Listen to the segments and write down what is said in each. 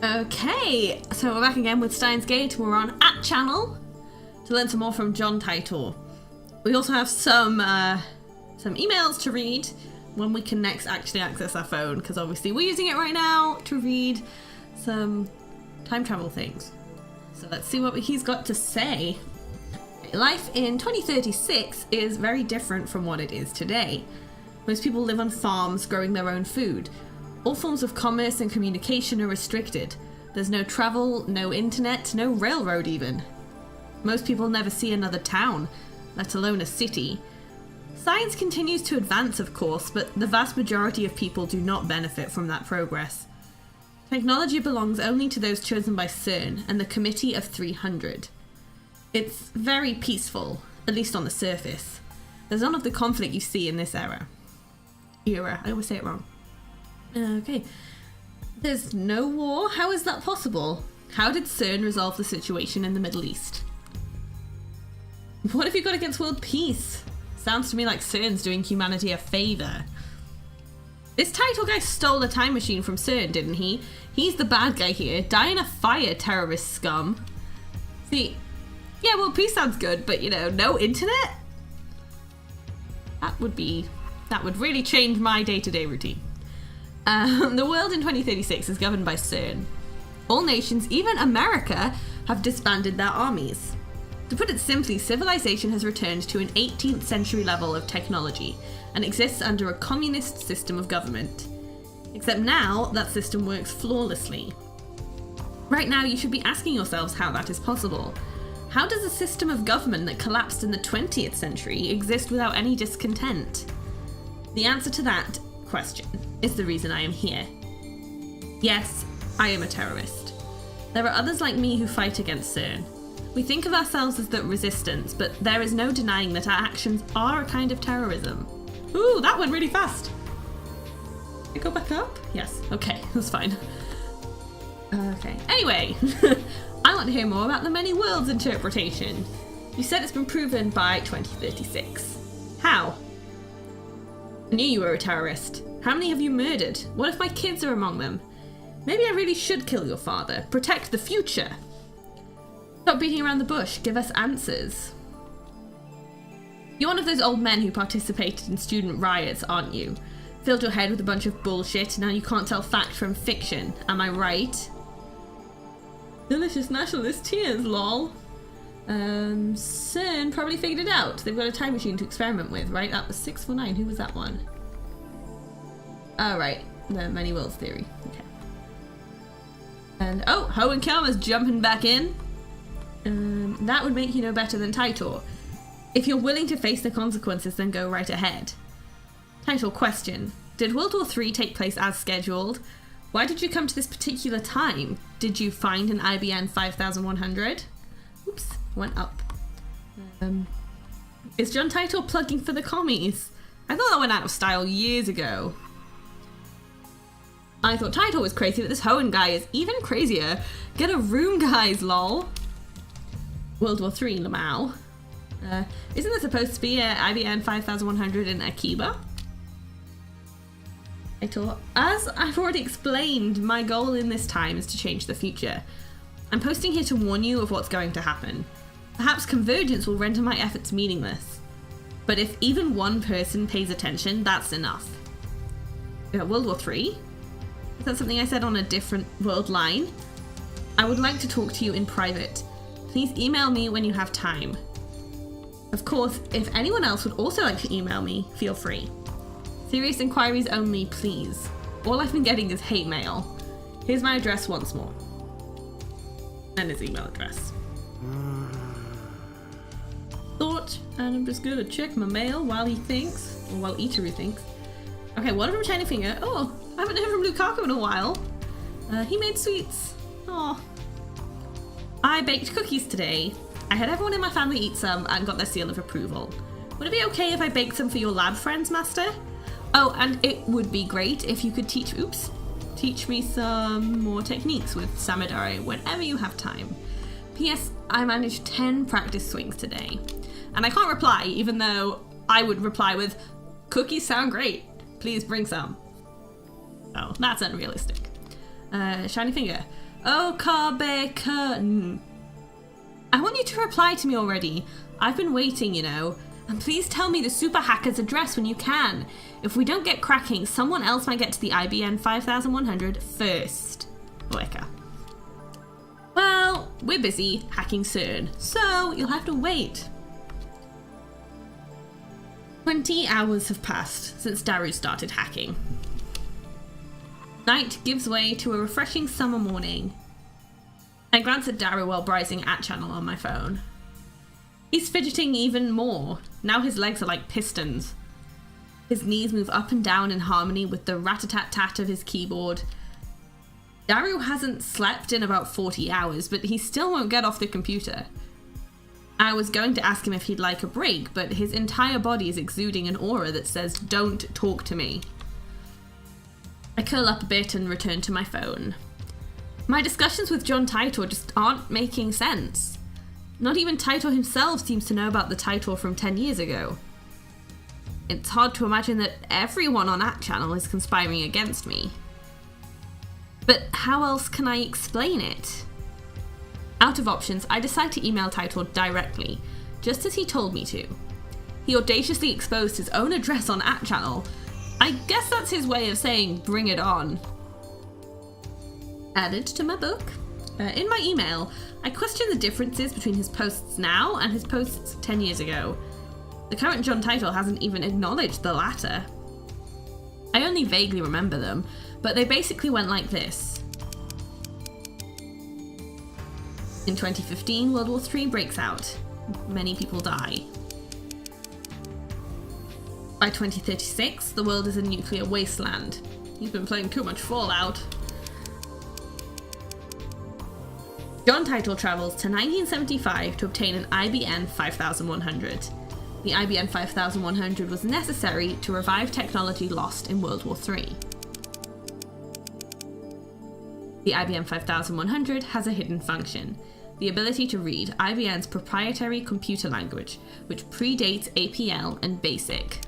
Okay, so we're back again with Steins Gate. We're on @channel to learn some more from John Titor. We also have some emails to read when we can next actually access our phone, because obviously we're using it right now to read some time travel things. So let's see what he's got to say. Life in 2036 is very different from what it is today. Most people live on farms growing their own food. All forms of commerce and communication are restricted. There's no travel, no internet, no railroad even. Most people never see another town, let alone a city. Science continues to advance, of course, but the vast majority of people do not benefit from that progress. Technology belongs only to those chosen by CERN and the Committee of 300. It's very peaceful, at least on the surface. There's none of the conflict you see in this era. I always say it wrong. Okay. There's no war? How is that possible? How did CERN resolve the situation in the Middle East? What have you got against world peace? Sounds to me like CERN's doing humanity a favour. This title guy stole a time machine from CERN, didn't he? He's the bad guy here. Die in a fire, terrorist scum. See, yeah, world peace sounds good, but you know, no internet? That would really change my day-to-day routine. The world in 2036 is governed by CERN. All nations, even America, have disbanded their armies. To put it simply, civilization has returned to an 18th century level of technology and exists under a communist system of government. Except now, that system works flawlessly. Right now, you should be asking yourselves how that is possible. How does a system of government that collapsed in the 20th century exist without any discontent? The answer to that question is the reason I am here. Yes, I am a terrorist. There are others like me who fight against CERN. We think of ourselves as the resistance, but there is no denying that our actions are a kind of terrorism. Ooh, that went really fast. Can I go back up? Yes, okay, that's fine. Okay, anyway, I want to hear more about the many worlds interpretation. You said it's been proven by 2036. How? I knew you were a terrorist. How many have you murdered? What if my kids are among them? Maybe I really should kill your father. Protect the future. Stop beating around the bush. Give us answers. You're one of those old men who participated in student riots, aren't you? Filled your head with a bunch of bullshit, and now you can't tell fact from fiction. Am I right? Delicious nationalist tears, lol. CERN probably figured it out. They've got a time machine to experiment with, right? That was 649. Who was that one? Oh, right. The many worlds theory. Okay. And, oh, Ho and Karma's jumping back in. That would make you no better than Titor. If you're willing to face the consequences, then go right ahead. Title question. Did World War III take place as scheduled? Why did you come to this particular time? Did you find an IBN 5100? Oops, went up. Is John Titor plugging for the commies? I thought that went out of style years ago. I thought Titor was crazy, but this Hoenn guy is even crazier. Get a room, guys, lol. World War III, Lamau. Isn't there supposed to be a IBN 5100 in Akiba? Titor, as I've already explained, my goal in this time is to change the future. I'm posting here to warn you of what's going to happen. Perhaps convergence will render my efforts meaningless. But if even one person pays attention, that's enough. World War III? Is that something I said on a different world line? I would like to talk to you in private. Please email me when you have time. Of course, if anyone else would also like to email me, feel free. Serious inquiries only, please. All I've been getting is hate mail. Here's my address once more. And his email address. Thought, and I'm just gonna check my mail while he thinks, or while Itaru thinks. Okay, one from Shiny Finger. Oh, I haven't heard from Lukaku in a while. He made sweets. Aw. I baked cookies today. I had everyone in my family eat some and got their seal of approval. Would it be okay if I baked some for your lab friends, Master? Oh, and it would be great if you could teach me some more techniques with Samidare whenever you have time. P.S. I managed 10 practice swings today. And I can't reply, even though I would reply with, cookies sound great. Please bring some. Oh, that's unrealistic. Shiny Finger. Okabe-kun. I want you to reply to me already. I've been waiting, you know. And please tell me the super hacker's address when you can. If we don't get cracking, someone else might get to the IBN 5100 first. Oeka. Well, we're busy hacking CERN, so you'll have to wait. 20 hours have passed since Daru started hacking. Night gives way to a refreshing summer morning. I glance at Daru while browsing @channel on my phone. He's fidgeting even more. Now his legs are like pistons. His knees move up and down in harmony with the rat-a-tat-tat of his keyboard. Daru hasn't slept in about 40 hours, but he still won't get off the computer. I was going to ask him if he'd like a break, but his entire body is exuding an aura that says, "Don't talk to me." I curl up a bit and return to my phone. My discussions with John Titor just aren't making sense. Not even Titor himself seems to know about the Titor from 10 years ago. It's hard to imagine that everyone on @channel is conspiring against me. But how else can I explain it? Out of options, I decide to email Titor directly, just as he told me to. He audaciously exposed his own address on @channel. I guess that's his way of saying, bring it on. Added to my book. In my email, I question the differences between his posts now and his posts 10 years ago. The current John Titor hasn't even acknowledged the latter. I only vaguely remember them, but they basically went like this. In 2015, World War III breaks out. Many people die. By 2036, the world is a nuclear wasteland. He's been playing too much Fallout. John Titor travels to 1975 to obtain an IBN 5100. The IBN 5100 was necessary to revive technology lost in World War III. The IBM 5100 has a hidden function, the ability to read IBM's proprietary computer language, which predates APL and BASIC.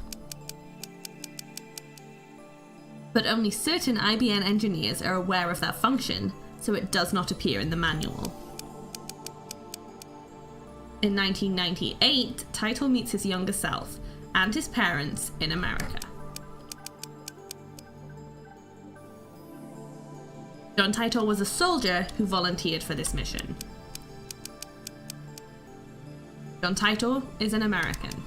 But only certain IBM engineers are aware of that function, so it does not appear in the manual. In 1998, Titor meets his younger self and his parents in America. John Titor was a soldier who volunteered for this mission. John Titor is an American.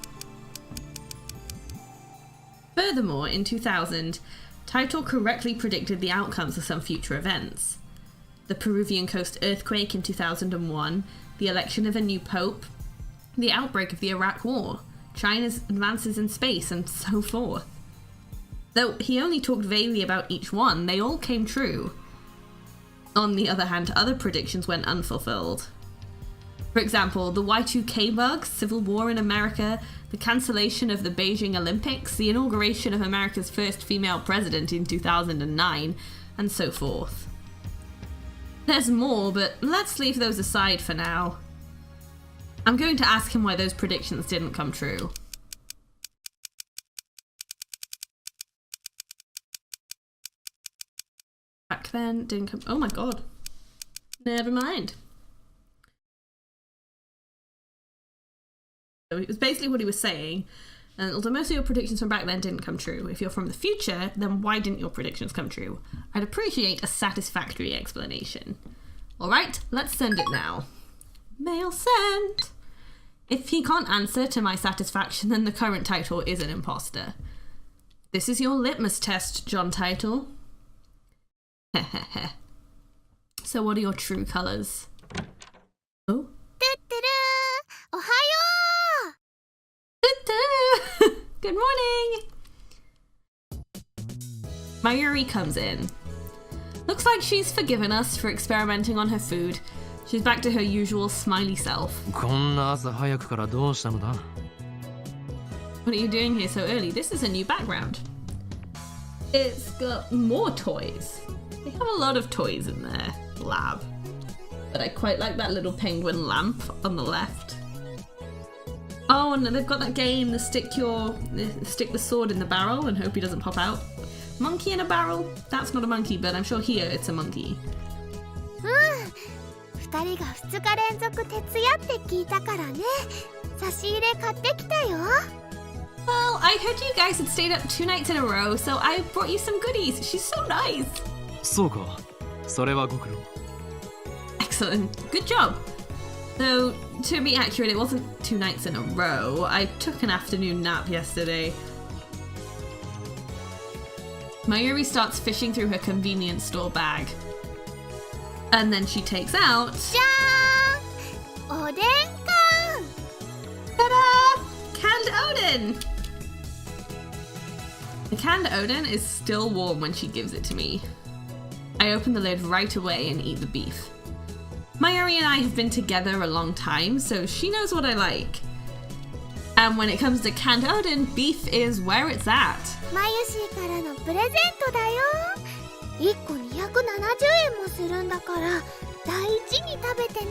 Furthermore, in 2000, Titor correctly predicted the outcomes of some future events. The Peruvian coast earthquake in 2001, the election of a new pope, the outbreak of the Iraq War, China's advances in space, and so forth. Though he only talked vaguely about each one, they all came true. On the other hand, other predictions went unfulfilled. For example, the Y2K bug, civil war in America, the cancellation of the Beijing Olympics, the inauguration of America's first female president in 2009, and so forth. There's more, but let's leave those aside for now. I'm going to ask him why those predictions didn't come true. Back then, didn't come... Oh my god. Never mind. So it was basically what he was saying. And although most of your predictions from back then didn't come true, if you're from the future, then why didn't your predictions come true? I'd appreciate a satisfactory explanation. Alright, let's send it now. Mail sent! If he can't answer to my satisfaction, then the current Titor is an imposter. This is your litmus test, John Titor. Hehehe. So what are your true colours? Oh? Good morning! Mayuri comes in. Looks like she's forgiven us for experimenting on her food. She's back to her usual smiley self. What are you doing here so early? This is a new background. It's got more toys. They have a lot of toys in their lab. But I quite like that little penguin lamp on the left. Oh, and they've got that game, stick the sword in the barrel and hope he doesn't pop out. Monkey in a barrel? That's not a monkey, but I'm sure here it's a monkey. 2人が2日連続徹夜って聞いたからね。差し入れ買ってきたよ。Well, I heard you guys had stayed up 2 nights in a row, so I brought you some goodies. She's so nice. そうか。それはご苦労。Excellent. Good job. Though, to be accurate, it wasn't 2 nights in a row. I took an afternoon nap yesterday. Mayuri starts fishing through her convenience store bag. And then she takes out... じゃーん、おでん缶。 Ta-da! Canned Odin! The canned Odin is still warm when she gives it to me. I open the lid right away and eat the beef. Mayuri and I have been together a long time, so she knows what I like. And when it comes to canned Odin, beef is where it's at. マユシーからのプレゼントだよ。1個270円もするんだから大事に食べてね。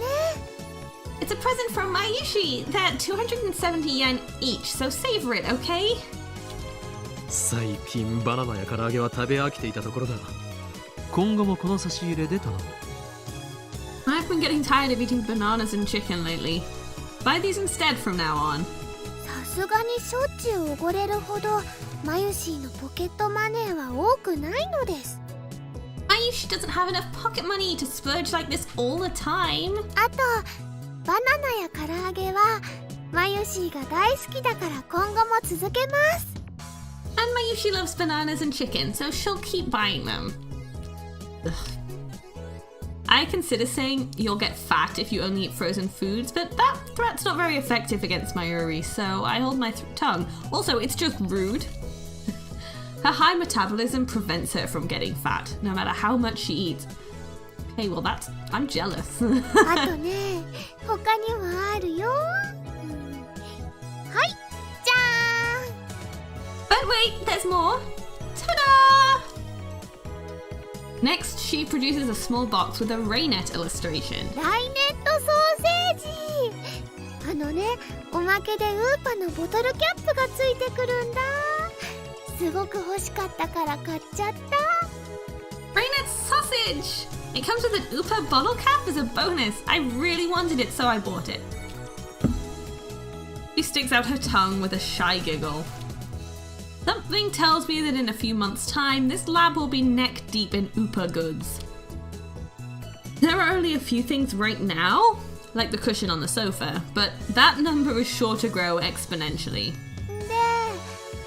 It's a present from Mayushi. They're 270 yen each, so savor it, okay? 最近バナナや唐揚げは食べ飽きていたところだ。今後もこの差し入れで頼む。I've been getting tired of eating bananas and chicken lately. Buy these instead from now on. さすがにしょっちゅうおごれるほどマユシーのポケットマネーは多くないのです。Mayushi doesn't have enough pocket money to splurge like this all the time. あとバナナや唐揚げはマユシーが大好きだから今後も続けます。And Mayushi loves bananas and chicken, so she'll keep buying them. Ugh. I consider saying you'll get fat if you only eat frozen foods, but that threat's not very effective against Mayuri, so I hold my tongue. Also, it's just rude. Her high metabolism prevents her from getting fat, no matter how much she eats. Okay, well I'm jealous. あとね、他にもあるよ。はい、じゃーん。But wait, there's more. Ta-da! Next, she produces a small box with a Raynet illustration. ライネットソーセージ。あのね、おまけでウーパのボトルキャップがついてくるんだ。すごく欲しかったから買っちゃった。Raynet sausage! It comes with an Upa bottle cap as a bonus. I really wanted it, so I bought it. She sticks out her tongue with a shy giggle. Something tells me that in a few months' time, this lab will be neck deep in Upa goods. There are only a few things right now, like the cushion on the sofa, but that number is sure to grow exponentially. で、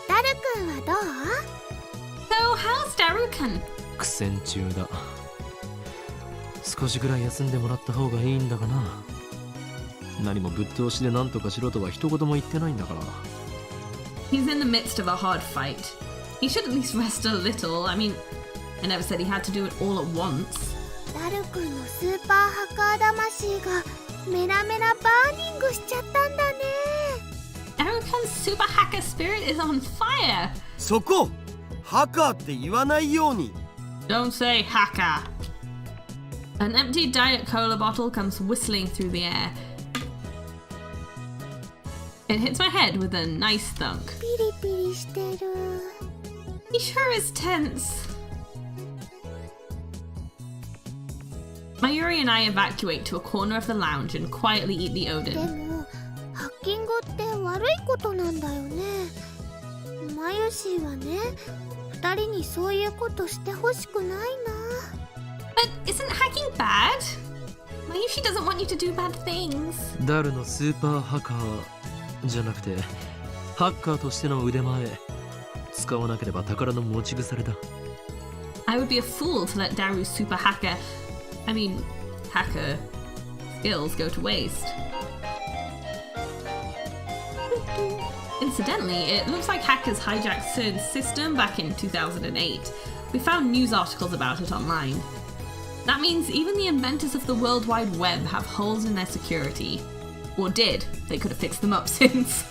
ダル君はどう？ So, how's Daru-kun? 苦戦中だ。少しぐらい休んでもらった方がいいんだがな。何もぶっ通しで何とかしろとは一言も言ってないんだから。He's in the midst of a hard fight. He should at least rest a little. I mean, I never said he had to do it all at once. ダル君のスーパーハッカー魂がメラメラバーニングしちゃったんだね。Daru-kun's super hacker spirit is on fire. そこハッカーって言わないように。 Don't say hacker. An empty Diet Cola bottle comes whistling through the air. It hits my head with a nice thunk. ピリピリしてる。 He sure is tense. Mayuri and I evacuate to a corner of the lounge and quietly eat the で Odin. もハッキングって悪いことなんだよね。マユシーはね、2人にそういうことしてほしくないな。 But isn't hacking bad? Mayushi doesn't want you to do bad things. ダルのスーパーハッカーじゃなくてハッカーとしての腕前使わなければ宝の持ち腐れだ。 I would be a fool to let Daru's super hacker, hacker skills go to waste. Incidentally, it looks like hackers hijacked CERN's system back in 2008. We found news articles about it online. That means even the inventors of the World Wide Web have holes in their security. Or did. They could have fixed them up since.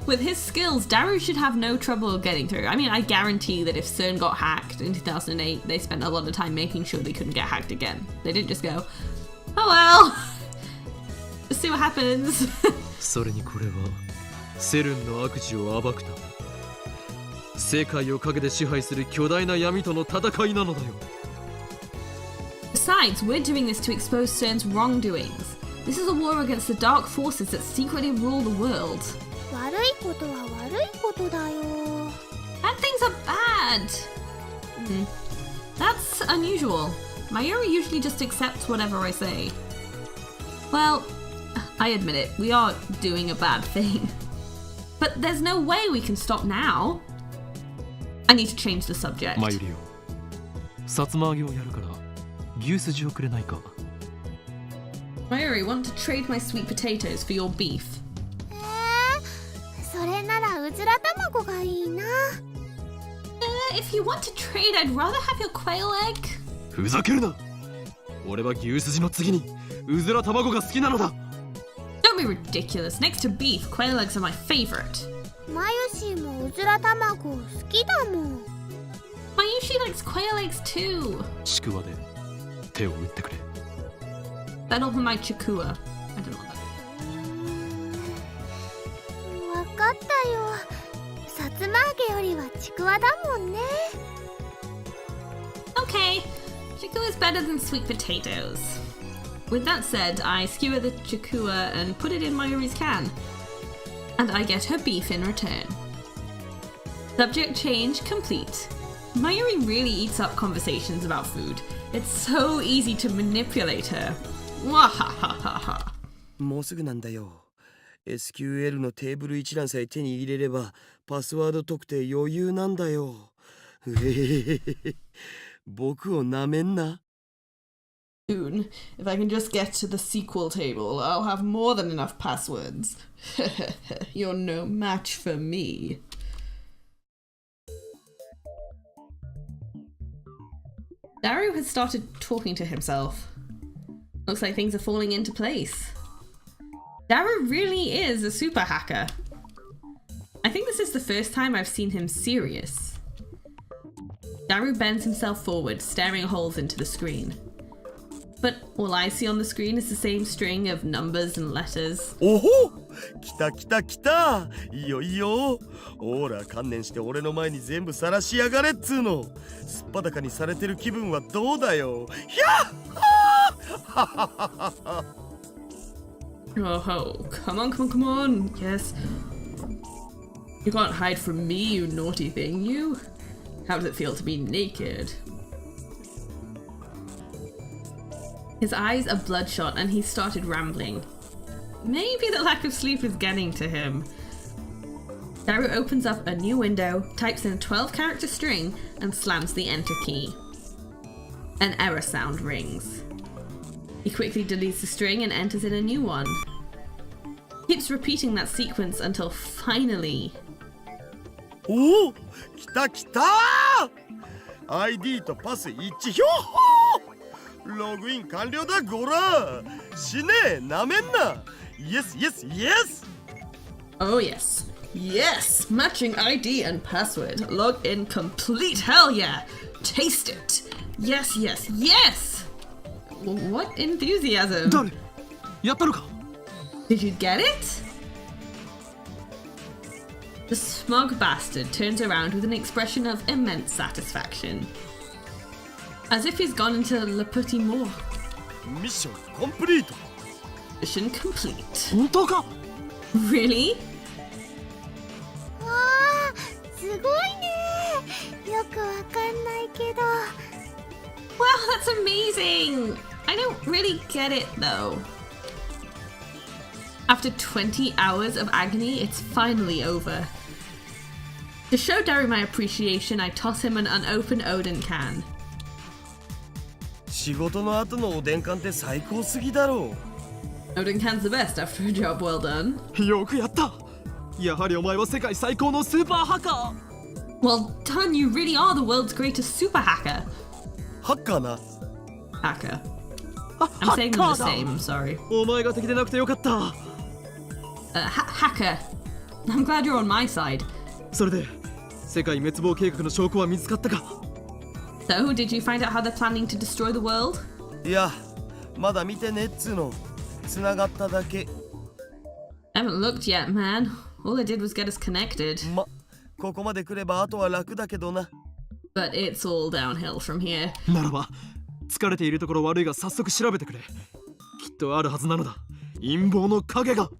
With his skills, Daru should have no trouble getting through. I mean, I guarantee that if CERN got hacked in 2008, they spent a lot of time making sure they couldn't get hacked again. They didn't just go, oh well, let's see what happens. それにこれはセルンの悪事を暴くため世界を陰で支配する巨大な闇との戦いなのだよ。Besides, we're doing this to expose CERN's wrongdoings. This is a war against the dark forces that secretly rule the world. 悪いことは悪いことだよ。 Bad things are bad. That's unusual. Mayuri usually just accepts whatever I say. Well, I admit it, we are doing a bad thing. But there's no way we can stop now. I need to change the subject. マユリよ、さつま揚げをやるから牛すじをくれないか。 Mayuri, want to trade my sweet potatoes for your beef? それならうずら卵がいいな。If you want to trade, I'd rather have your quail egg. ふざけるな。俺は牛すじの次にうずら卵が好きなのだ。 Don't be ridiculous. Next to beef, quail eggs are my favorite. マユシーもうずら卵好きだもん。Mayushi likes quail eggs too. ちくわで手を打ってくれ。 That'll be my chikua. I don't know what that is. わかったよ。さつま揚げよりはちくわだもんね。 Okay, chikua is better than sweet potatoes. With that said, I skewer the chikua and put it in Mayuri's can. And I get her beef in return. Subject change complete. Mayuri really eats up conversations about food. It's so easy to manipulate her. Wahahaha. もうすぐなんだよ。SQL のテーブル一覧さえ手に入れればパスワード特定余裕なんだよ。僕をなめんな。 Soon, if I can just get to the sequel table, I'll have more than enough passwords. You're no match for me. Daru has started talking to himself. Looks like things are falling into place. Daru really is a super hacker. I think this is the first time I've seen him serious. Daru bends himself forward, staring holes into the screen. But all I see on the screen is the same string of numbers and letters. おほ、来た来た来た。いいよいいよ。ほら観念して俺の前に全部晒しやがれっつーの。すっぱだかにされてる気分はどうだよ。ひゃっ Oh, come on, come on, come on. Yes. You can't hide from me, you naughty thing, you. How does it feel to be naked? His eyes are bloodshot and he started rambling. Maybe the lack of sleep is getting to him. Daru opens up a new window, types in a 12-character string, and slams the enter key. An error sound rings. He quickly deletes the string and enters in a new one. Keeps repeating that sequence until finally... おお、来た来た。ID とパス一致。ひょっほー。ログイン完了だゴラ。死ねえ、なめんな。Yes, yes, yes. Oh yes. Yes! Matching ID and password. Log in complete. Hell yeah! Taste it! Yes, yes, yes! What enthusiasm! 誰？やったのか？ Did you get it? The smug bastard turns around with an expression of immense satisfaction. As if he's gone into Le Petit Mort. ミッションコンプリート。 Mission complete. 本当か？ Really? わあ、すごいね。よくわかんないけど。 Wow, that's amazing! I don't really get it though. After 20 hours of agony, it's finally over. To show Daru my appreciation, I toss him an unopened Odin can. 仕事の後のおでん缶って最高すぎだろう。 Odin can's the best after a job well done. よくやった。やはりお前は世界最高のスーパーハッカー。 Well done, you really are the world's greatest super hacker. ハッカーな。 Hacker. I'm saying them the same, I'm sorry. お前が敵でなくてよかった。Hacker. I'm glad you're on my side. それで世界滅亡計画の証拠は見つかったか？ So, did you find out how they're planning to destroy the world? いや、まだ見てねっつーの。繋がっただけ。 I haven't looked yet, man. All they did was get us connected. ここまで来ればあとは楽だけどな。 But it's all downhill from here. ならば疲れているところ悪いが早速調べてくれ。きっとあるはずなのだ、陰謀の影が。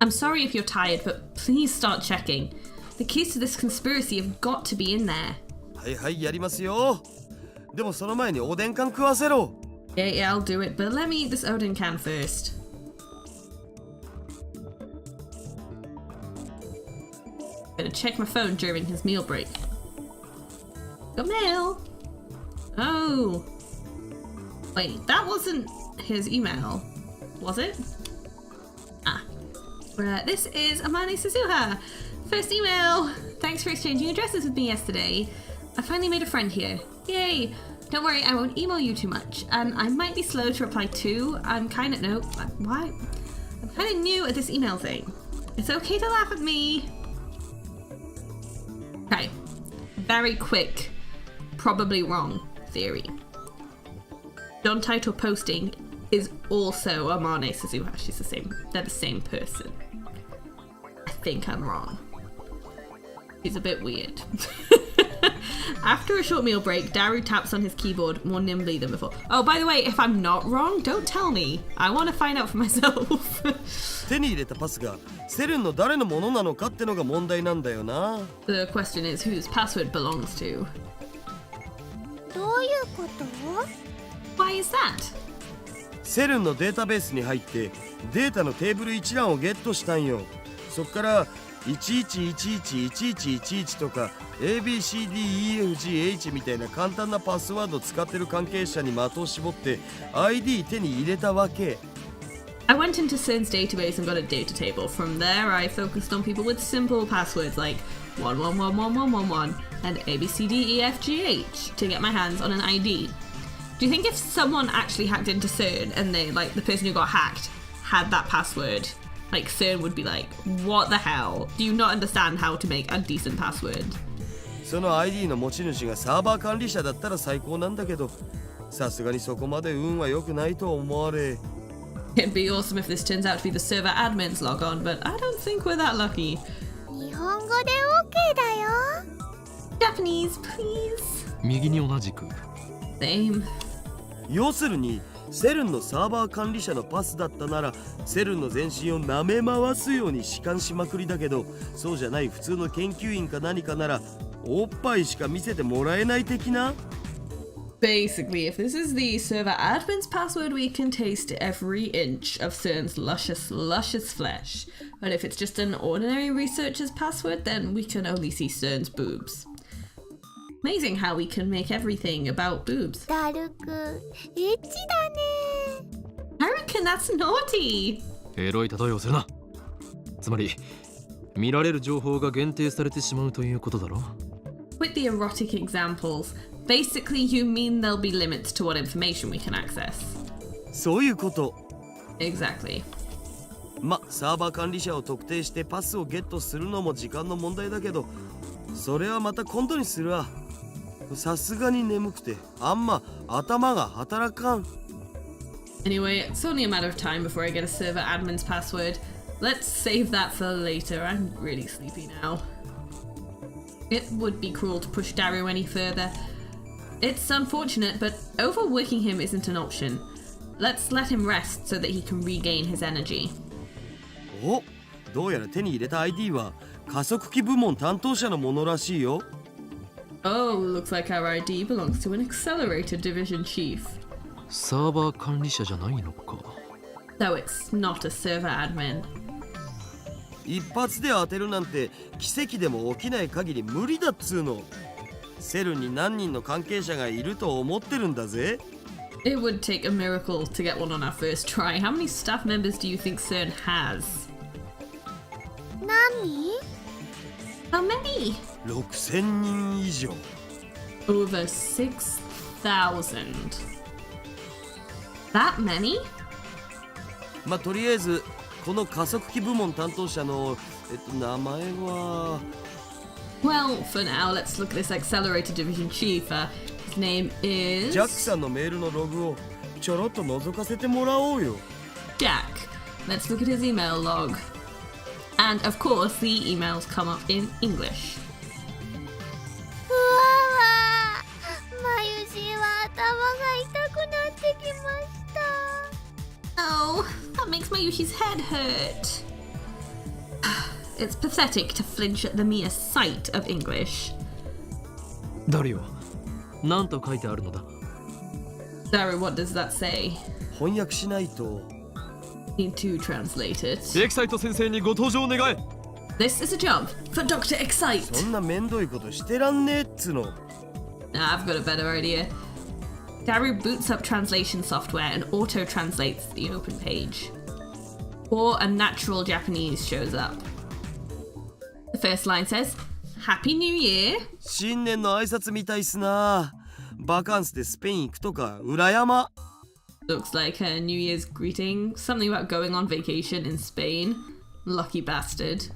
I'm sorry if you're tired, but please start checking. The keys to this conspiracy have got to be in there. はいはい、やりますよ。でもその前におでん缶食わせろ。 Yeah, I'll do it, but let me eat this Odin can first. Better check my phone during his meal break. Got mail! Oh! Wait, that wasn't his email, was it? Ah. This is Amane Suzuha! First email! Thanks for exchanging addresses with me yesterday. I finally made a friend here. Yay! Don't worry, I won't email you too much, and I might be slow to reply too. I'm kind of new at this email thing. It's okay to laugh at me. Okay, very quick, probably wrong theory. John title posting is also Amane Suzuha. They're the same person. I think I'm wrong. He's a bit weird. After a short meal break, Daru taps on his keyboard more nimbly than before. Oh, by the way, if I'm not wrong, don't tell me. I want to find out for myself. 手に入れたパスがセルンの誰のものなのかってのが問題なんだよな。 The question is whose password belongs to. どういうこと？ Why is that? セルンのデータベースに入ってデータのテーブル一覧をゲットしたんよ。そっから11111111とか ABCDEFGH みたいな簡単なパスワードを使ってる関係者に的を絞って ID 手に入れたわけ。 I went into CERN's database and got a data table. From there, I focused on people with simple passwords like 111111 and ABCDEFGH to get my hands on an ID. Do you think if someone actually hacked into CERN and they, like, the person who got hacked had that password, like, CERN would be like, what the hell? Do you not understand how to make a decent password? その ID の持ち主がサーバー管理者だったら最高なんだけど、さすがにそこまで運は良くないと思われ。 It'd be awesome if this turns out to be the server admin's logon, but I don't think we're that lucky. 日本語で OK だよ。 Japanese, please. 右に同じく。 Same. 要するにセルンのサーバー管理者のパスだったならセルンの全身を舐め回すように弛緩しまくりだけど、そうじゃない普通の研究員か何かならおっぱいしか見せてもらえない的な。 Basically, if this is the server admin's password, we can taste every inch of CERN's luscious, luscious flesh. But if it's just an ordinary researcher's password, then we can only see CERN's boobs. Amazing how we can make everything about boobs. ダルク、エッチだね。 I reckon that's naughty. エロい例えをするな。つまり見られる情報が限定されてしまうということだろ。 With the erotic examples, basically you mean there'll be limits to what information we can access. そういうこと。 Exactly. サーバー管理者を特定してパスをゲットするのも時間の問題だけど、それはまた今度にするわ。さすがに眠くてあんま頭が働かん。 Anyway, it's only a matter of time before I get a server admin's password. Let's save that for later. I'm really sleepy now. It would be cruel to push Daru any further. It's unfortunate, but overworking him isn't an option. Let's let him rest so that he can regain his energy. お、どうやら手に入れた ID は加速器部門担当者のものらしいよ。 Oh, looks like our ID belongs to an accelerator division chief. サーバー管理者じゃないのか。 So it's not a server admin. 一発で当てるなんて奇跡でも起きない限り無理だっつうの。セルに何人の関係者がいると思ってるんだぜ。 It would take a miracle to get one on our first try. How many staff members do you think CERN has? 何？ How many? 6000人以上。 Over 6,000. That many? とりあえずこの加速器部門担当者の名前は。 Well, for now, let's look at this accelerator division chief. His name is ジャックさんのメールのログをちょろっと覗かせてもらおうよ。 Jack. Let's look at his email log. And of course, the emails come up in English. うわわ、眉尻は頭が痛く makes Mayushi's head hurt. It's pathetic to flinch at the mere sight of English. ダリオ、なんと書いてあるのだ? Daru, what does that say? 翻訳しないと。 Need to translate it. エキサイト先生にご登場願え。 This is a job for Dr. Excite. そんなめんどいことしてらんねえっつの。 Nah, I've got a better idea. Daru boots up translation software and auto-translates the open page. Or a natural Japanese shows up. The first line says, Happy New Year. 新年の挨拶みたいっすな。バカンスでスペイン行くとか羨ま。 Looks like a New Year's greeting. Something about going on vacation in Spain. Lucky bastard.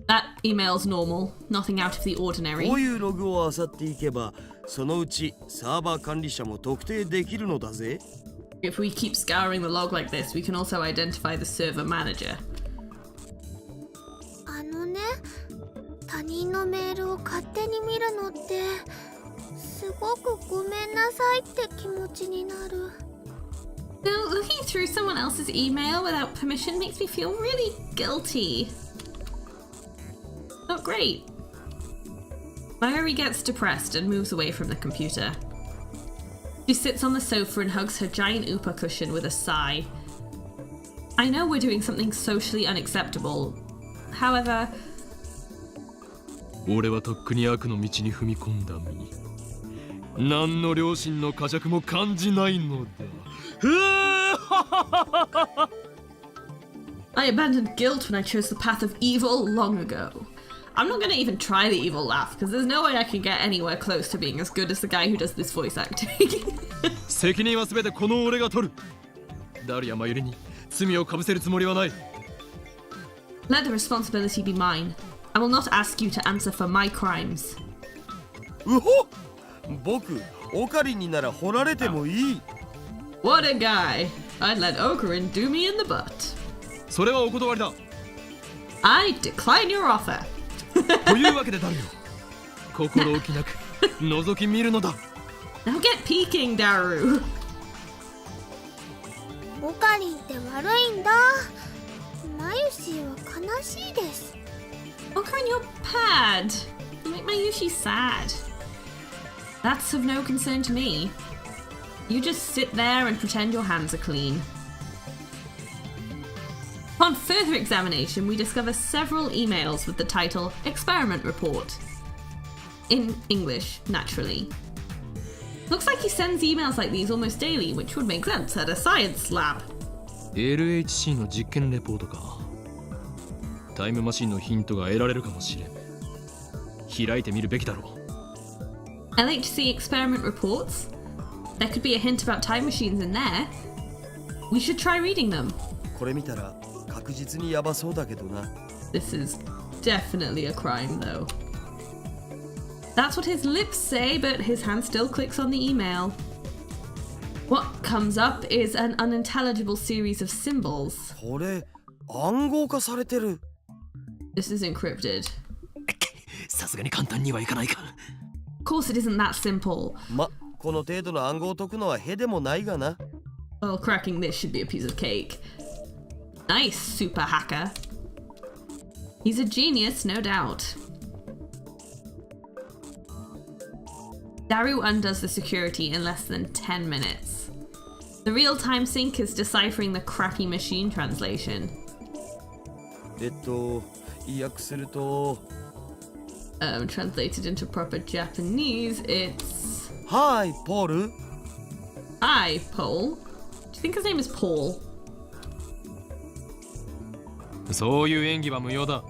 That email's normal. Nothing out of the ordinary. こういうログを漁っていけば、そのうちサーバー管理者も特定できるのだぜ。 If we keep scouring the log like this, we can also identify the server manager. 他人のメールを勝手に見るのってすごくごめんなさいって気持ちになる。 Now, looking through someone else's email without permission makes me feel really guilty. Not great. Mayuri gets depressed and moves away from the computer. She sits on the sofa and hugs her giant upa cushion with a sigh. I know we're doing something socially unacceptable. However, 俺はとっくに悪の道に踏み込んだ身。何の良心の呵責も感じないのだ。I abandoned guilt when I chose the path of evil long ago. I'm not gonna even try the evil laugh, because there's no way I can get anywhere close to being as good as the guy who does this voice acting. 責任は全てこの俺が取る。ダリアマユリに罪をかぶせるつもりはない。 Let the responsibility be mine. I will not ask you to answer for my crimes. うほ、僕オカリンになら掘られてもいい。 What a guy. I'd let Ocarin do me in the butt. それはお断りだ。 I decline your offer. というわけでダリオ、心置きなく覗き見るのだ。 Now get peeking, Daru. オカリンって悪いんだ。マユシーは悲しいです。 Ocarin, you're bad. You make Mayushi sad. That's of no concern to me. You just sit there and pretend your hands are clean. Upon further examination, we discover several emails with the title Experiment Report. In English, naturally. Looks like he sends emails like these almost daily, which would make sense at a science lab. LHC の実験レポートか。タイムマシンのヒントが得られるかもしれん。開いてみるべきだろう。 LHC experiment reports? There could be a hint about time machines in there. We should try reading them. これ見たら確実にヤバそうだけどな。 This is definitely a crime, though. That's what his lips say, but his hand still clicks on the email. What comes up is an unintelligible series of symbols. これ暗号化されてる。 This is encrypted. さすがに簡単にはいかないか。 Of course it isn't that simple. ま、この程度の暗号を解くのはへでもないがな。 Well, cracking this should be a piece of cake. Nice, super hacker. He's a genius, no doubt. Daru undoes the security in less than 10 minutes. The real-time sync is deciphering the crappy machine translation. 意訳すると Translated into proper Japanese, it's... Hi, Paul. Hi, Paul. Do you think his name is Paul? そういう演技は無用だ。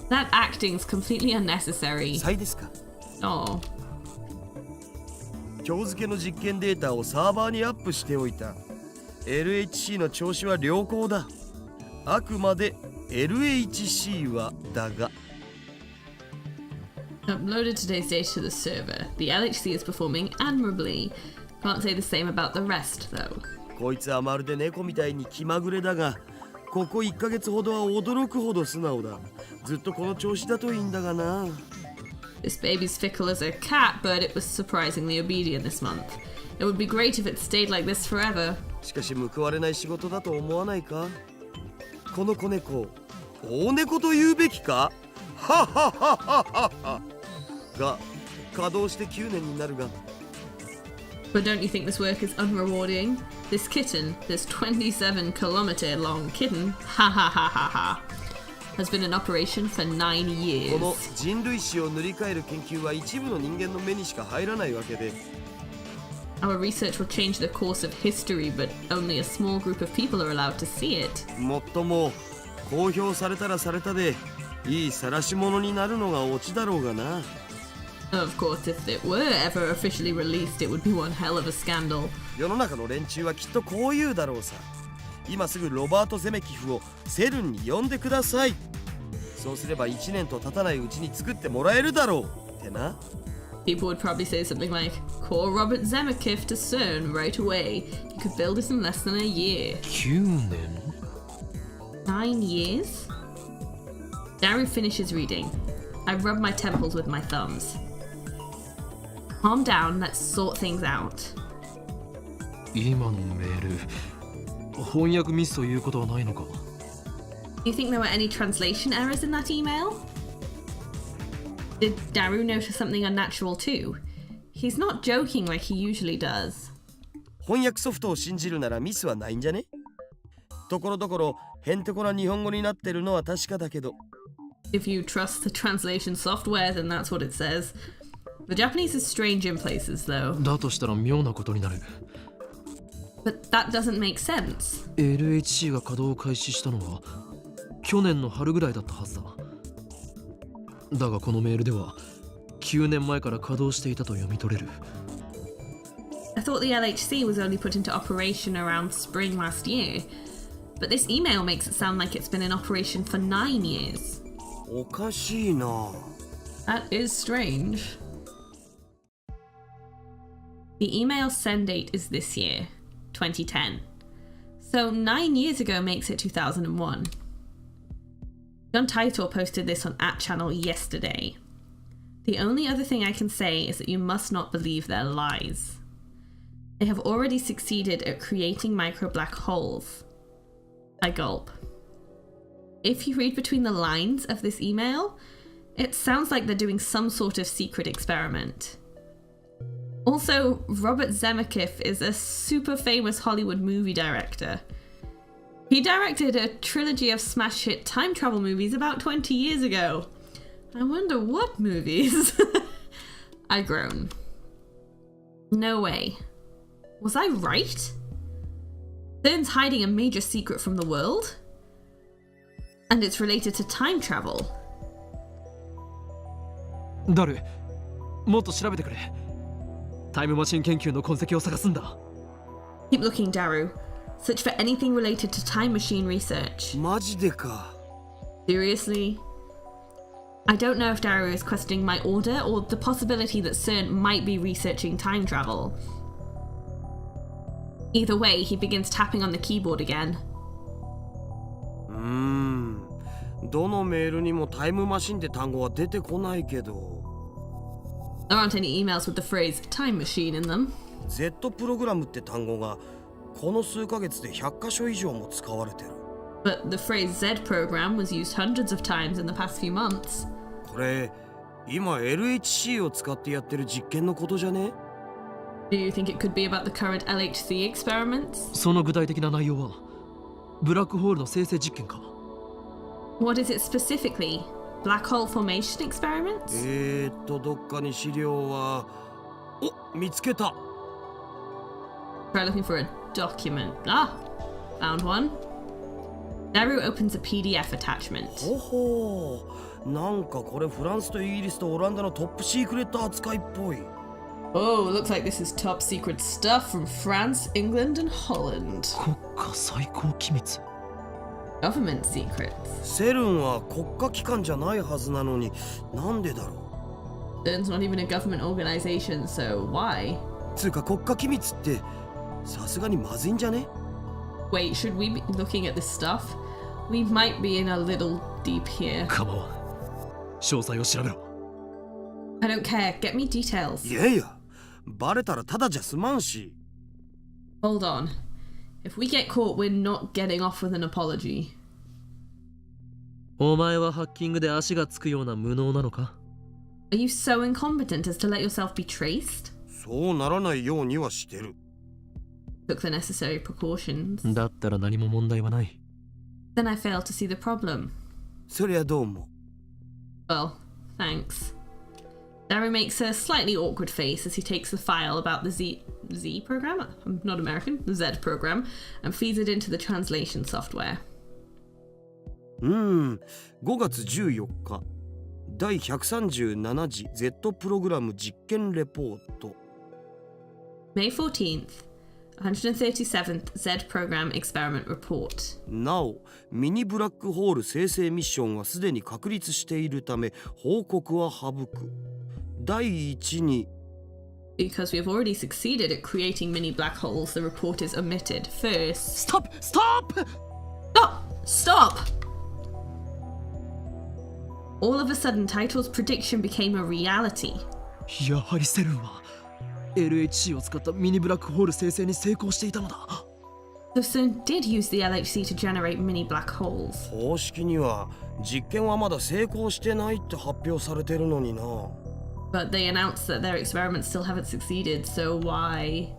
That acting's completely unnecessary. サイですか。 Oh. 今日付の実験データをサーバーにアップしておいた。LHC の調子は良好だ。あくまで LHC はだが。Uploaded today's data to the server. The LHC is performing admirably. Can't say the same about the rest, though. こいつはまるで猫みたいに気まぐれだが、ここ1ヶ月ほどは驚くほど素直だ。ずっとこの調子だといいんだがな。This baby's fickle as a cat, but it was surprisingly obedient this month. It would be great if it stayed like this forever. しかし報われない仕事だと思わないか？この子猫、大猫と言うべきか？ははははははが稼働して9年になるが。 But don't you think this work is unrewarding? This kitten, this 27-kilometer long kitten, ha ha ha ha ha, has been in operation for 9 years. この人類史を塗り替える研究は一部の人間の目にしか入らないわけで。 Our research will change the course of history, but only a small group of people are allowed to see it. もっとも公表されたらされたでいい晒し者になるのがオチだろうがな。 Of course, if it were ever officially released, it would be one hell of a scandal. 世の中の連中はきっとこう言うだろうさ。今すぐロバート・ゼメキフをセルンに呼んでください。そうすれば1年と経たないうちに作ってもらえるだろうってな。 People would probably say something like, call Robert Zemeckis to CERN right away. He could build it in less than a year. 9年 9 years? Daru finishes reading. I rub my temples with my thumbs. Calm down, let's sort things out. 今のメール翻訳ミスということはないのか？ Do you think there were any translation errors in that email? Did Daru notice something unnatural too? He's not joking like he usually does. 翻訳ソフトを信じるならミスはないんじゃね？ところどころへんてこな日本語になってるのは確かだけど。 If you trust the translation software, then that's what it says. The Japanese is strange in places, though. だとしたら妙なことになる。 But that doesn't make sense. LHC が稼働を開始したのは去年の春ぐらいだったはずだ。だがこのメールでは9年前から稼働していたと読み取れる。 I thought the LHC was only put into operation around spring last year. But this email makes it sound like it's been in operation for 9 years. おかしいな。 That is strange. The email send date is this year, 2010. So 9 years ago makes it 2001. John Titor posted this on @channel yesterday. The only other thing I can say is that you must not believe their lies. They have already succeeded at creating micro black holes. I gulp. If you read between the lines of this email, it sounds like they're doing some sort of secret experiment. Also, Robert Zemeckis is a super famous Hollywood movie director. He directed a trilogy of smash hit time travel movies about 20 years ago. I wonder what movies? I groan. No way. Was I right? CERN's hiding a major secret from the world? And it's related to time travel. ダル、もっと調べてくれ。タイムマシン研究の痕跡を探すんだ。 Keep looking, Daru. Search for anything related to time machine research. マジでか。 Seriously? I don't know if Daru is questioning my order or the possibility that CERN might be researching time travel. Either way, he begins tapping on the keyboard again. どのメールにもタイムマシンって単語は出てこないけど。 There aren't any emails with the phrase time machine in them. Z プログラムって単語がこの数ヶ月で100箇所以上も使われてる。 But the phrase Z program was used hundreds of times in the past few months. これ今 LHC を使ってやってる実験のことじゃね？ Do you think it could be about the current LHC experiments? その具体的な内容はブラックホールの生成実験か？ What is it specifically? Black hole formation experiments? どっかに資料は。お、見つけた。 Try looking for a document. Ah, found one. Daru opens a PDF attachment. ほほう、なんかこれフランスとイギリスとオランダのトップシークレット扱いっぽい。 Oh, looks like this is top secret stuff from France, England, and Holland. 国家最高機密。 Government secrets. セルンは国家機関じゃないはずなのに、なんでだろう。 CERN's not even a government organization, so why? つうか国家機密ってさすがにまずいんじゃね？ Wait, should we be looking at this stuff? We might be in a little deep here. 構わん。詳細を調べろ。 I don't care. Get me details. いやいや、バレたらただじゃ済まんし。 Hold on. If we get caught, we're not getting off with an apology. お前はハッキングで足がつくような無能なのか？ Are you so incompetent as to let yourself be traced? そうならないようにはしてる。 Took the necessary precautions. だったら何も問題はない。 Then I fail to see the problem. そりゃどうも。 Well, thanks. Daru makes a slightly awkward face as he takes the file about the Z program? I'm not American. The Z program. And feeds it into the translation software. 5月14日第137次 Z プログラム実験レポート。 May 14th, 137th Z program experiment report. なお、ミニブラックホール生成ミッションはすでに確立しているため報告は省く。第一に Because we have already succeeded at creating mini black holes, the report is omitted. First... Stop! Stop! Stop! All of a sudden, Taito's prediction became a reality. やはりセルンは LHC を使ったミニブラックホール生成に成功していたのだ。 So CERN did use the LHC to generate mini black holes. 公式には実験はまだ成功してないって発表されてるのにな。 But they announced that their experiments still haven't succeeded, so why?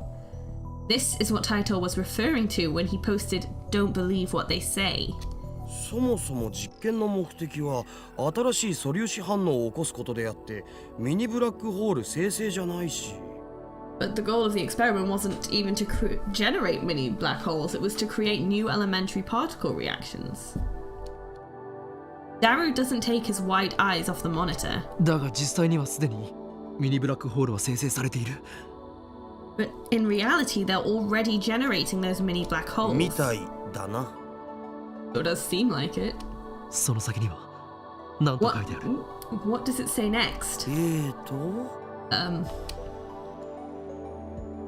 This is what Taito was referring to when he posted, "Don't believe what they say." そもそも実験の目的は新しい素粒子反応を起こすことであってミニブラックホール生成じゃないし。 But the goal of the experiment wasn't even to generate mini black holes, it was to create new elementary particle reactions. Daru doesn't take his wide eyes off the monitor. だが実際にはすでにミニブラックホールは生成されている。 But in reality, they're already generating those mini black holes. みたいだな。 It does seem like it. その先には何と書いてある？ What does it say next?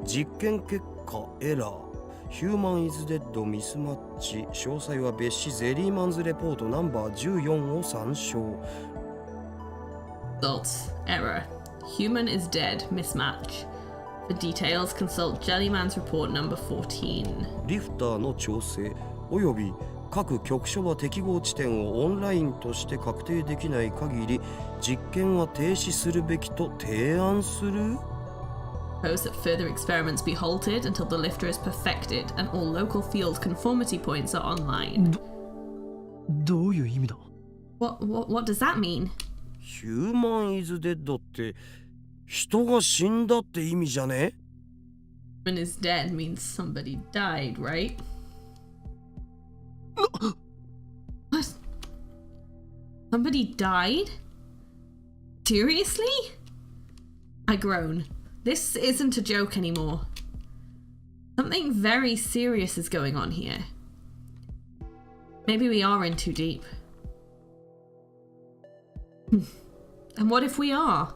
実験結果エラーヒューマンイズデッドミスマッチ詳細は別紙ゼリーマンズレポートナンバー14を参照。 Results. Error. Human is dead. Mismatch. For details, consult Jellyman's report number 14. リフターの調整および各局所場適合地点をオンラインとして確定できない限り実験は停止するべきと提案する。 Propose that further experiments be halted until the lifter is perfected and all local field conformity points are online. どういう意味だ？ What does that mean? ヒューマンイズデッドって人が死んだって意味じゃね？ Human is dead means somebody died, right? What? Somebody died? Seriously? I groan. This isn't a joke anymore. Something very serious is going on here. Maybe we are in too deep. And what if we are?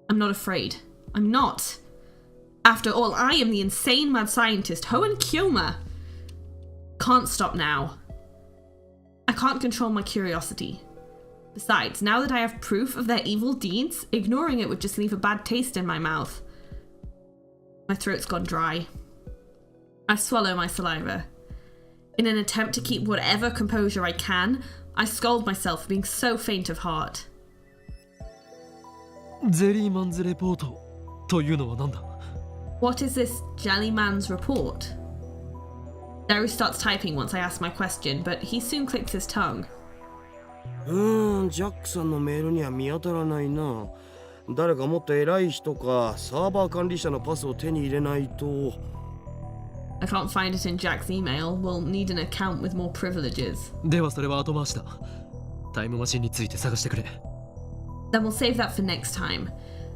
I'm not afraid. I'm not. After all, I am the insane mad scientist, Hoenn Kyoma. Can't stop now. I can't control my curiosity. Besides, now that I have proof of their evil deeds, ignoring it would just leave a bad taste in my mouth. My throat's gone dry. I swallow my saliva. In an attempt to keep whatever composure I can, I scold myself for being so faint of heart. ゼリーマンズレポートというのは何だ？ What is this Jellyman's report? Daru starts typing once I ask my question, but he soon clicks his tongue. ジャックさんのメールには見当たらないな。誰かもっと偉い人かサーバー管理者のパスを手に入れないと。 I can't find it in Jack's email. We'll need an account with more privileges. ではそれは後回しだ。タイムマシンについて探してくれ。 Then we'll save that for next time.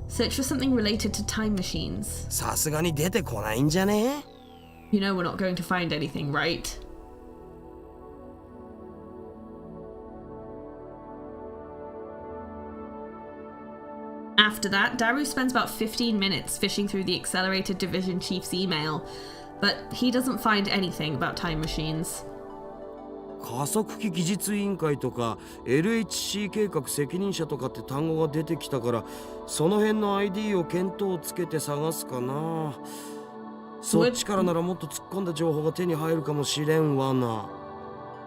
Search for something related to time machines. さすがに出てこないんじゃね？ You know we're not going to find anything, right? After that, Daru spends about 15 minutes fishing through the Accelerated Division Chief's email, but he doesn't find anything about time machines. 加速器技術委員会とか LHC 計画責任者とかって単語が出てきたからその辺の ID を見当をつけて探すかな。そっちからならもっと突っ込んだ情報が手に入るかもしれんわな。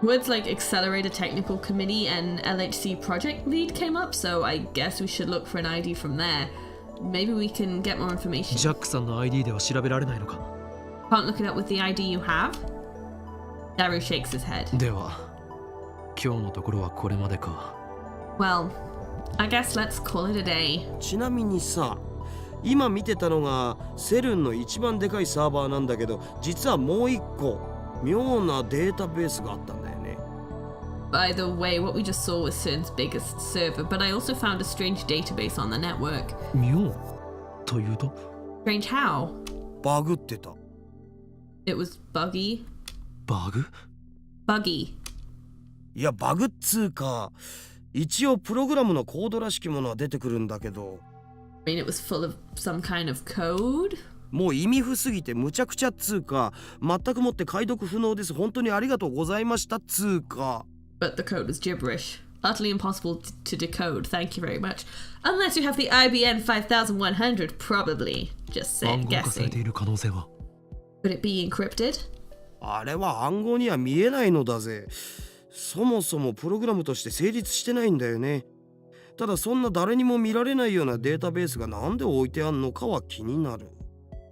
Words like Accelerated Technical Committee and LHC Project Lead came up, so I guess we should look for an ID from there. Maybe we can get more information. ジャックさんの ID では調べられないのか。 Can't look it up with the ID you have? Daru shakes his head. では今日のところはこれまでか。 Well, I guess let's call it a day. ちなみにさ、今見てたのがセルンの一番でかいサーバーなんだけど、実はもう一個妙なデータベースがあったんだよね。 By the way, what we just saw was CERN's biggest server, but I also found a strange database on the network. 妙というと Strange how? バグってた。 It was buggy. バグ Buggy. いやバグっつうか、一応プログラムのコードらしきものは出てくるんだけど、 I mean, it was full of some kind of code? もう意味不すぎてむちゃくちゃっつうか、全くもって解読不能です、本当にありがとうございましたっつうか。 But the code was gibberish. Utterly impossible to decode, thank you very much. Unless you have the IBN 5100, probably. Just 暗 said 号化されて guessing. いる可能性は。 Could it be encrypted? あれは暗号には見えないのだぜ。そもそもプログラムとして成立してないんだよね。ただそんな誰にも見られないようなデータベースがなんで置いてあんのかは気になる。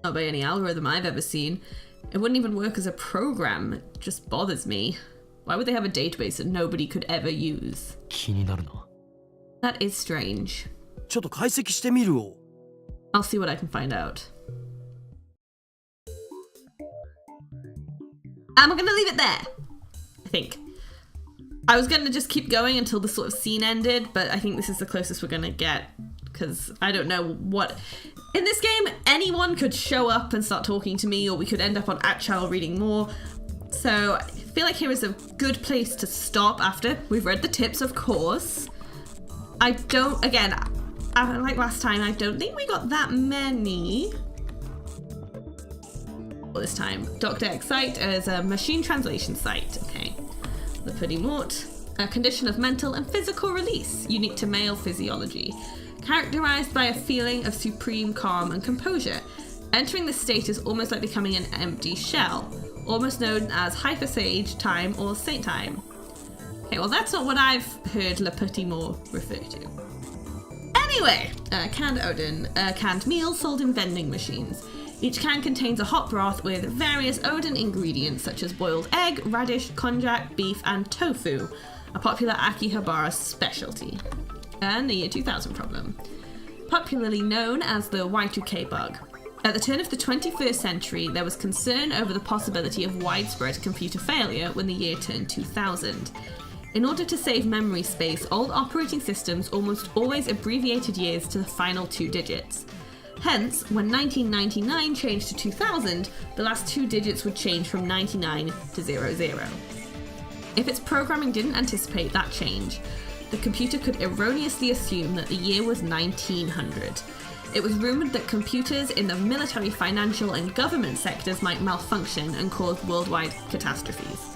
Not by any algorithm I've ever seen. It wouldn't even work as a program. It just bothers me. Why would they have a database that nobody could ever use? 気になるな。 That is strange. ちょっと解析してみるを。 I'll see what I can find out. And we're gonna leave it there, I think. I was gonna just keep going until the sort of scene ended, but I think this is the closest we're gonna get, because I don't know what... In this game, anyone could show up and start talking to me, or we could end up on Achal reading more. So I feel like here is a good place to stop after we've read the tips, of course. I don't... Again, like last time, I don't think we got that many. This time, Dr. X site is a machine translation site. Okay. The Petit Mort, a condition of mental and physical release unique to male physiology, characterized by a feeling of supreme calm and composure. Entering this state is almost like becoming an empty shell, almost known as hypersage time or saint time. Okay, well that's not what I've heard Le Petit Mort refer to. Anyway, canned Odin, canned meals sold in vending machines. Each can contains a hot broth with various Odin ingredients such as boiled egg, radish, konjac, beef, and tofu, a popular Akihabara specialty. And the year 2000 problem. Popularly known as the Y2K bug. At the turn of the 21st century, there was concern over the possibility of widespread computer failure when the year turned 2000. In order to save memory space, old operating systems almost always abbreviated years to the final two digits. Hence, when 1999 changed to 2000, the last two digits would change from 99 to 00. If its programming didn't anticipate that change, the computer could erroneously assume that the year was 1900. It was rumoured that computers in the military, financial, and government sectors might malfunction and cause worldwide catastrophes.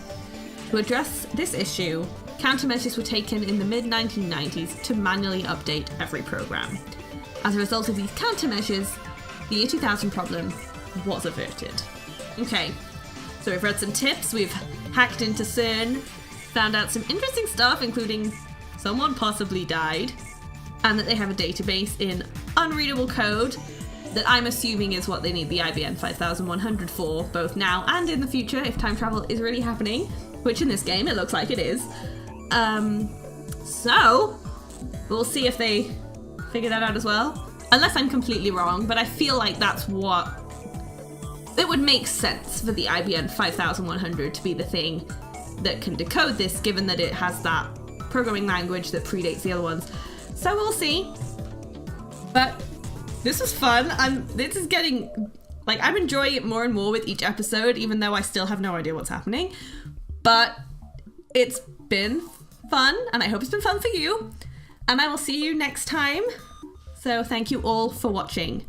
To address this issue, countermeasures were taken in the mid-1990s to manually update every program. As a result of these countermeasures, the year 2000 problem was averted. Okay, so we've read some tips, we've hacked into CERN, found out some interesting stuff, including someone possibly died, and that they have a database in unreadable code that I'm assuming is what they need the IBN 5100 for, both now and in the future, if time travel is really happening, which in this game it looks like it is. So, we'll see if they figure that out as well. Unless I'm completely wrong, but I feel like that's what... It would make sense for the IBN 5100 to be the thing that can decode this, given that it has that programming language that predates the other ones. So we'll see. But this was fun. This is getting... Like, I'm enjoying it more and more with each episode, even though I still have no idea what's happening. But it's been fun, and I hope it's been fun for you. And I will see you next time. So thank you all for watching.